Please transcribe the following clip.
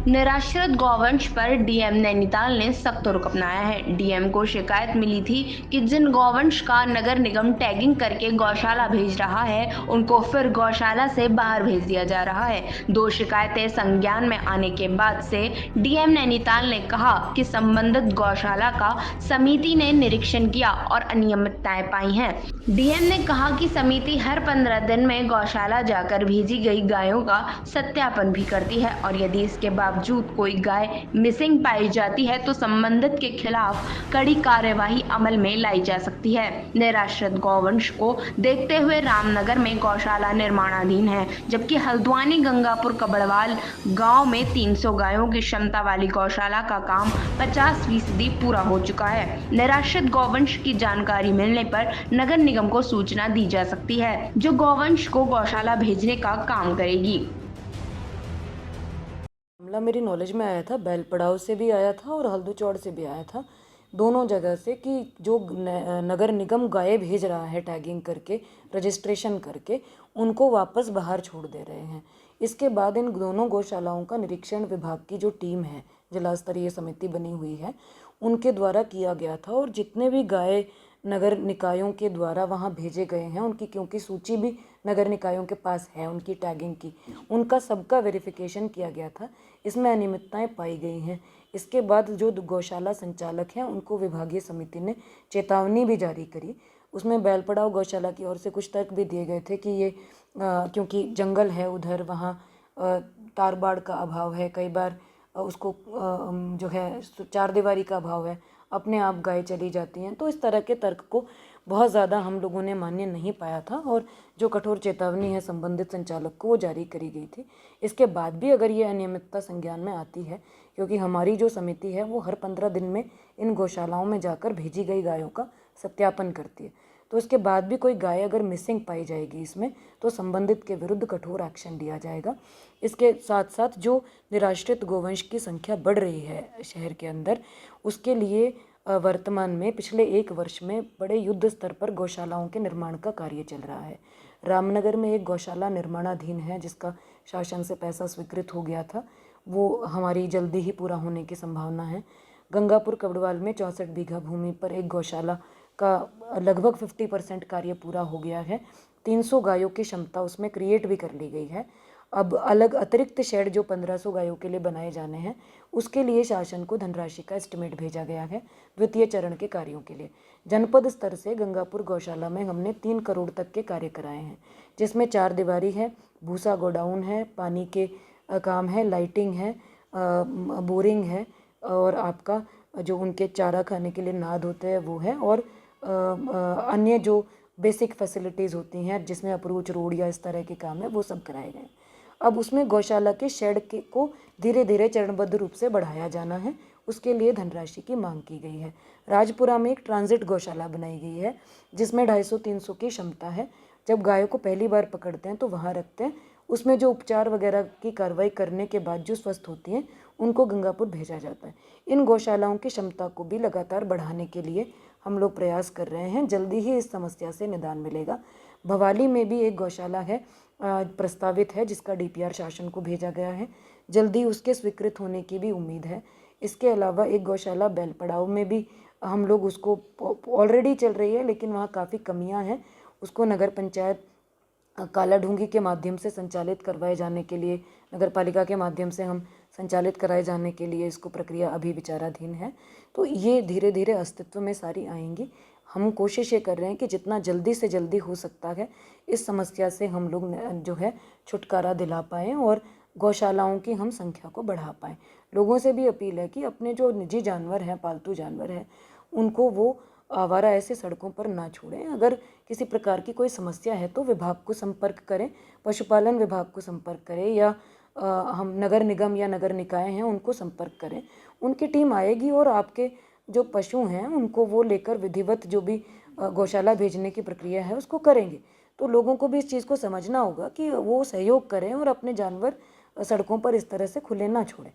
निराश्रित गौवंश पर डीएम नैनीताल ने सख्त रुख अपनाया है। डीएम को शिकायत मिली थी कि जिन गौवंश का नगर निगम टैगिंग करके गौशाला भेज रहा है, उनको फिर गौशाला से बाहर भेज दिया जा रहा है। 2 शिकायतें संज्ञान में आने के बाद से डीएम नैनीताल ने कहा कि संबंधित गौशाला का समिति ने निरीक्षण किया और अनियमितताएं पाई हैं। डीएम ने कहा कि समिति हर 15 दिन में गौशाला जाकर भेजी गई गायों का सत्यापन भी करती है और यदि इसके बावजूद कोई गाय मिसिंग पाई जाती है तो संबंधित के खिलाफ कड़ी कार्यवाही अमल में लाई जा सकती है। निराश्रित गौवंश को देखते हुए रामनगर में गौशाला निर्माणाधीन है, जबकि हल्द्वानी गंगापुर कबड़वाल गांव में 300 गायों की क्षमता वाली गौशाला का काम 50% पूरा हो चुका है। निराश्रित गौवंश की जानकारी मिलने पर नगर निगम को सूचना दी जा सकती है, जो गौवंश को गौशाला भेजने का काम करेगी। मामला मेरी नॉलेज में आया था, बैल पड़ाव से भी आया था और हल्दू चौड़ से भी आया था, दोनों जगह से, कि जो नगर निगम गाय भेज रहा है टैगिंग करके, रजिस्ट्रेशन करके, उनको वापस बाहर छोड़ दे रहे हैं। इसके बाद इन दोनों गौशालाओं का निरीक्षण विभाग की जो टीम है, जिला स्तरीय समिति बनी हुई है, उनके द्वारा किया गया था और जितने भी गाय नगर निकायों के द्वारा वहाँ भेजे गए हैं, उनकी क्योंकि सूची भी नगर निकायों के पास है उनकी टैगिंग की, उनका सबका वेरिफिकेशन किया गया था। इसमें अनियमितताएं पाई गई हैं। इसके बाद जो गौशाला संचालक हैं उनको विभागीय समिति ने चेतावनी भी जारी करी। उसमें बैलपड़ाव गौशाला की ओर से कुछ तर्क भी दिए गए थे कि ये क्योंकि जंगल है उधर, वहाँ तार बाड़ का अभाव है, कई बार उसको जो है चारदीवारी का अभाव है, अपने आप गाय चली जाती हैं। तो इस तरह के तर्क को बहुत ज़्यादा हम लोगों ने मान्य नहीं पाया था और जो कठोर चेतावनी है संबंधित संचालक को वो जारी करी गई थी। इसके बाद भी अगर ये अनियमितता संज्ञान में आती है, क्योंकि हमारी जो समिति है वो हर 15 दिन में इन गौशालाओं में जाकर भेजी गई गायों का सत्यापन करती है, तो इसके बाद भी कोई गाय अगर मिसिंग पाई जाएगी इसमें, तो संबंधित के विरुद्ध कठोर एक्शन लिया जाएगा। इसके साथ साथ जो निराश्रित गोवंश की संख्या बढ़ रही है शहर के अंदर, उसके लिए वर्तमान में पिछले 1 वर्ष में बड़े युद्ध स्तर पर गौशालाओं के निर्माण का कार्य चल रहा है। रामनगर में एक गौशाला निर्माणाधीन है जिसका शासन से पैसा स्वीकृत हो गया था, वो हमारी जल्दी ही पूरा होने की संभावना है। गंगापुर कबड़वाल में 64 बीघा भूमि पर एक गौशाला का लगभग 50% कार्य पूरा हो गया है। 300 गायों की क्षमता उसमें क्रिएट भी कर ली गई है। अब अलग अतिरिक्त शेड जो 1500 गायों के लिए बनाए जाने हैं, उसके लिए शासन को धनराशि का एस्टिमेट भेजा गया है द्वितीय चरण के कार्यों के लिए। जनपद स्तर से गंगापुर गौशाला में हमने 3 करोड़ तक के कार्य कराए हैं, जिसमें 4 दीवारी है, भूसा गोडाउन है, पानी के काम है, लाइटिंग है, बोरिंग है और आपका जो उनके चारा खाने के लिए नाद होते हैं वो है, और अन्य जो बेसिक फैसिलिटीज़ होती हैं जिसमें अप्रोच रोड या इस तरह के काम है वो सब कराए गए। अब उसमें गौशाला के शेड के को धीरे धीरे चरणबद्ध रूप से बढ़ाया जाना है, उसके लिए धनराशि की मांग की गई है। राजपुरा में एक ट्रांजिट गौशाला बनाई गई है जिसमें 250-300 की क्षमता है। जब गायों को पहली बार पकड़ते हैं तो वहाँ रखते हैं, उसमें जो उपचार वगैरह की कार्रवाई करने के बाद जो स्वस्थ होती हैं उनको गंगापुर भेजा जाता है। इन गौशालाओं की क्षमता को भी लगातार बढ़ाने के लिए हम लोग प्रयास कर रहे हैं। जल्दी ही इस समस्या से निदान मिलेगा। भवाली में भी एक गौशाला है प्रस्तावित है जिसका डीपीआर शासन को भेजा गया है, जल्दी उसके स्वीकृत होने की भी उम्मीद है। इसके अलावा एक गौशाला बैलपड़ाव में भी हम लोग उसको ऑलरेडी चल रही है लेकिन वहाँ काफ़ी कमियाँ हैं, उसको नगर पंचायत काला ढूंगी के माध्यम से संचालित करवाए जाने के लिए, नगर पालिका के माध्यम से हम संचालित कराए जाने के लिए इसको प्रक्रिया अभी विचाराधीन है। तो ये धीरे धीरे अस्तित्व में सारी आएंगी। हम कोशिश ये कर रहे हैं कि जितना जल्दी से जल्दी हो सकता है इस समस्या से हम लोग जो है छुटकारा दिला पाएँ और गौशालाओं की हम संख्या को बढ़ा पाएँ। लोगों से भी अपील है कि अपने जो निजी जानवर हैं, पालतू जानवर हैं, उनको वो आवारा ऐसे सड़कों पर ना छोड़ें। अगर किसी प्रकार की कोई समस्या है तो विभाग को संपर्क करें, पशुपालन विभाग को संपर्क करें या हम नगर निगम या नगर निकाय हैं उनको संपर्क करें। उनकी टीम आएगी और आपके जो पशु हैं उनको वो लेकर विधिवत जो भी गौशाला भेजने की प्रक्रिया है उसको करेंगे। तो लोगों को भी इस चीज़ को समझना होगा कि वो सहयोग करें और अपने जानवर सड़कों पर इस तरह से खुले ना छोड़ें।